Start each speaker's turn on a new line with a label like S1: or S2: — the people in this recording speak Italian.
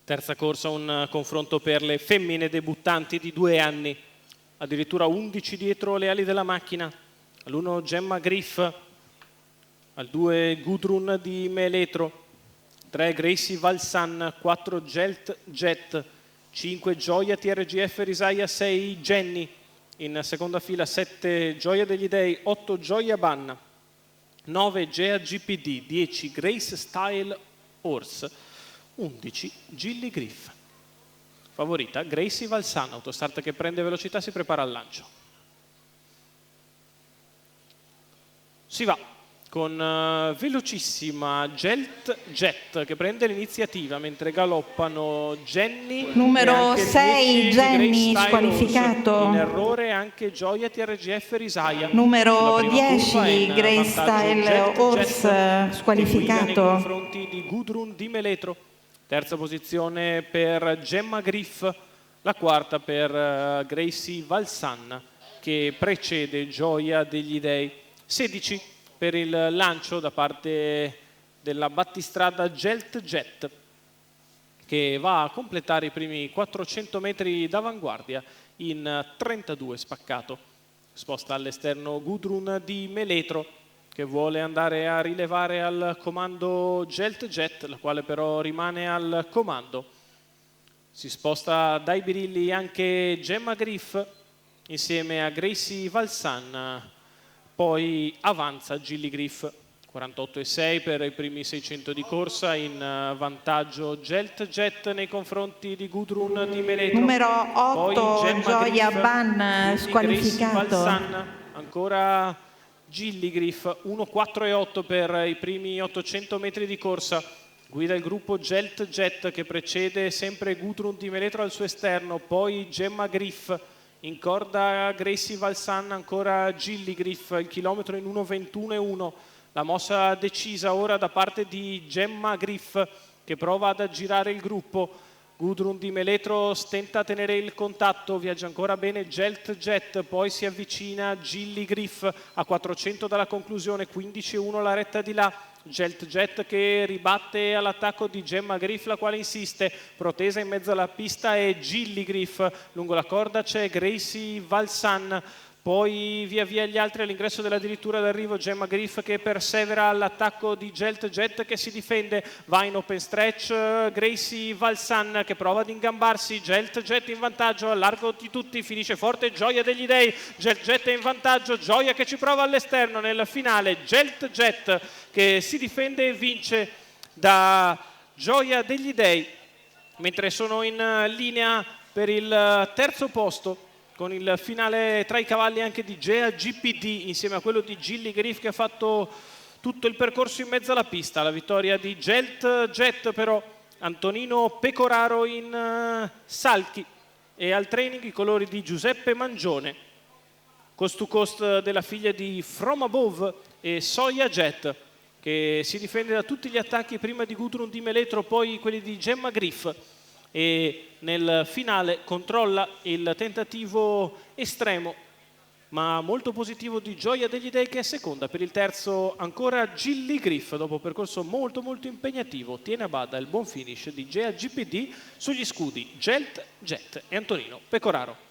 S1: Terza corsa, un confronto per le femmine debuttanti di 2 anni, addirittura 11 dietro le ali della macchina. All'1 Gemma Griff, al 2 Gudrun di Meletro, 3 Gracie Valsan, 4 Gelt Jet, 5 Gioia TRGF Risaia, 6 Jenny, in seconda fila 7 Gioia degli Dei, 8 Gioia Banna, 9 Gea GPD, 10 Grace Style Horse, 11 Gilly Griff. Favorita Gracie Valsan, autostart che prende velocità, si prepara al lancio. Si va con velocissima Gelt Jet che prende l'iniziativa mentre galoppano Jenny,
S2: numero 6 Jenny squalificato,
S1: in errore anche Gioia TRGF Risaia,
S2: numero 10 Grace Style Horse squalificato,
S1: nei confronti di Gudrun di Meletro. Terza posizione per Gemma Griff, la quarta per Gracie Valsan che precede Gioia degli Dei. 16 per il lancio da parte della battistrada Gelt Jet che va a completare i primi 400 metri d'avanguardia in 32 spaccato. Sposta all'esterno Gudrun di Meletro che vuole andare a rilevare al comando Gelt Jet, la quale però rimane al comando. Si sposta dai birilli anche Gemma Griff insieme a Gracie Valsan. Poi avanza Gilly Griff, 48,6 per i primi 600 di corsa, in vantaggio Gelt Jet nei confronti di Gudrun di Meletro.
S2: Numero 8 Gioia Ban squalificato.
S1: Valsan, ancora Gilly Griff, 1,4,8 per i primi 800 metri di corsa. Guida il gruppo Gelt Jet che precede sempre Gudrun di Meletro al suo esterno, poi Gemma Griff. In corda Gracie Valsan, ancora Gilly Griff, il chilometro in 1,21,1. La mossa decisa ora da parte di Gemma Griff che prova ad aggirare il gruppo. Gudrun di Meletro stenta a tenere il contatto, viaggia ancora bene Gelt Jet, poi si avvicina Gilly Griff a 400 dalla conclusione, 15,1 la retta di là. Gelt Jet che ribatte all'attacco di Gemma Griff, la quale insiste, protesa in mezzo alla pista è Gilly Griff, lungo la corda c'è Gracie Valsan, poi via via gli altri all'ingresso della dirittura d'arrivo. Gemma Griff che persevera all'attacco di Gelt Jet che si difende, va in open stretch Gracie Valsan che prova ad ingambarsi, Gelt Jet in vantaggio, a largo di tutti, finisce forte Gioia degli Dei, Gelt Jet è in vantaggio, Gioia che ci prova all'esterno nel finale, Gelt Jet che si difende e vince da Gioia degli Dei, mentre sono in linea per il terzo posto con il finale tra i cavalli anche di Gea GPD insieme a quello di Gilly Griff che ha fatto tutto il percorso in mezzo alla pista. La vittoria di Gelt Jet però, Antonino Pecoraro in salchi e al training i colori di Giuseppe Mangione, cost to cost della figlia di From Above e Soia Jet che si difende da tutti gli attacchi prima di Gudrun di Meletro, poi quelli di Gemma Griff e nel finale controlla il tentativo estremo ma molto positivo di Gioia degli Dei che è seconda. Per il terzo ancora Gilly Griff dopo un percorso molto impegnativo, tiene a bada il buon finish di Gea GPD sugli scudi Gelt Jet e Antonino Pecoraro.